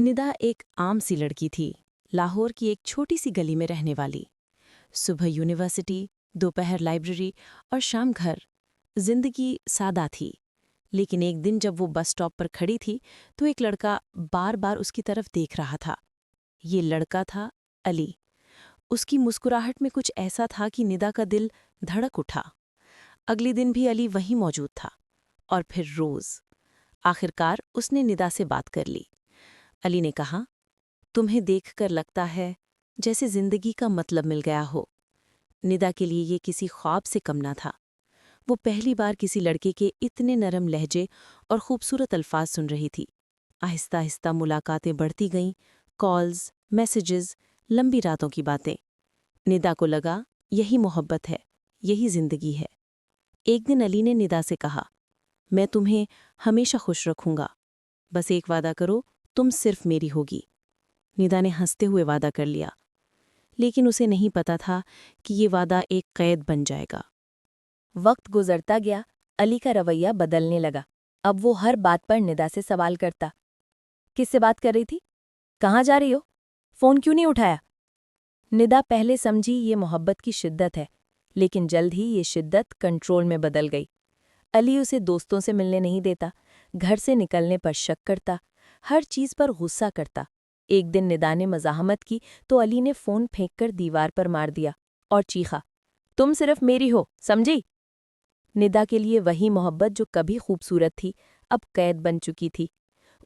निदा एक आम सी लड़की थी, लाहौर की एक छोटी सी गली में रहने वाली। सुबह यूनिवर्सिटी, दोपहर लाइब्रेरी और शाम घर। जिंदगी सादा थी। लेकिन एक दिन जब वो बस स्टॉप पर खड़ी थी तो एक लड़का बार बार उसकी तरफ देख रहा था। ये लड़का था अली। उसकी मुस्कुराहट में कुछ ऐसा था कि निदा का दिल धड़क उठा। अगले दिन भी अली वहीं मौजूद था, और फिर रोज। आखिरकार उसने निदा से बात कर ली। अली ने कहा, तुम्हें देखकर लगता है जैसे जिंदगी का मतलब मिल गया हो। निदा के लिए ये किसी ख्वाब से कम ना था। वो पहली बार किसी लड़के के इतने नरम लहजे और खूबसूरत अल्फाज सुन रही थी। आहिस्ता आहिस्ता मुलाकातें बढ़ती गईं, कॉल्स, मैसेजेस, लंबी रातों की बातें। निदा को लगा यही मोहब्बत है, यही जिंदगी है। एक दिन अली ने निदा से कहा, मैं तुम्हें हमेशा खुश रखूंगा, बस एक वादा करो, तुम सिर्फ मेरी होगी। निदा ने हंसते हुए वादा कर लिया, लेकिन उसे नहीं पता था कि ये वादा एक कैद बन जाएगा। वक्त गुजरता गया, अली का रवैया बदलने लगा। अब वो हर बात पर निदा से सवाल करता। किससे बात कर रही थी? कहाँ जा रही हो? फोन क्यों नहीं उठाया? निदा पहले समझी ये मोहब्बत की शिद्दत है, लेकिन जल्द ही ये शिद्दत कंट्रोल में बदल गई। अली उसे दोस्तों से मिलने नहीं देता, घर से निकलने पर शक करता, हर चीज पर गुस्सा करता। एक दिन निदा ने मज़ाहमत की तो अली ने फोन फेंककर दीवार पर मार दिया और चीखा, तुम सिर्फ मेरी हो, समझी? निदा के लिए वही मोहब्बत जो कभी खूबसूरत थी, अब कैद बन चुकी थी।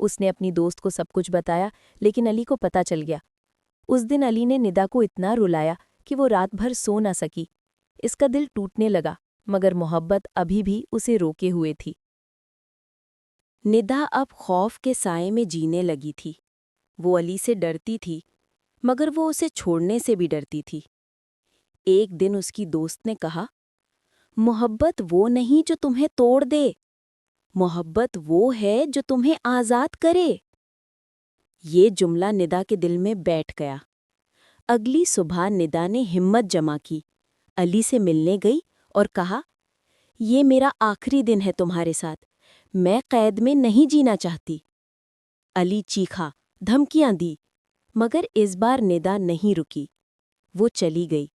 उसने अपनी दोस्त को सब कुछ बताया, लेकिन अली को पता चल गया। उस दिन अली ने निदा को इतना रुलाया कि वो रात भर सो ना सकी। इसका दिल टूटने लगा, मगर मोहब्बत अभी भी उसे रोके हुए थी। निदा अब खौफ के साए में जीने लगी थी। वो अली से डरती थी, मगर वो उसे छोड़ने से भी डरती थी। एक दिन उसकी दोस्त ने कहा, मोहब्बत वो नहीं जो तुम्हें तोड़ दे, मोहब्बत वो है जो तुम्हें आज़ाद करे। ये जुमला निदा के दिल में बैठ गया। अगली सुबह निदा ने हिम्मत जमा की, अली से मिलने गई और कहा, ये मेरा आखिरी दिन है तुम्हारे साथ, मैं कैद में नहीं जीना चाहती। अली चीखा, धमकियां दी, मगर इस बार निदा नहीं रुकी। वो चली गई,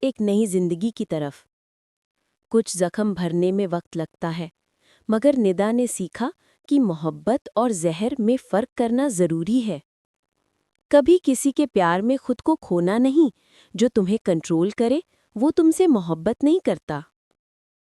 एक नई जिंदगी की तरफ। कुछ जख्म भरने में वक्त लगता है, मगर निदा ने सीखा कि मोहब्बत और जहर में फ़र्क करना ज़रूरी है। कभी किसी के प्यार में खुद को खोना नहीं। जो तुम्हें कंट्रोल करे, वो तुमसे मोहब्बत नहीं करता।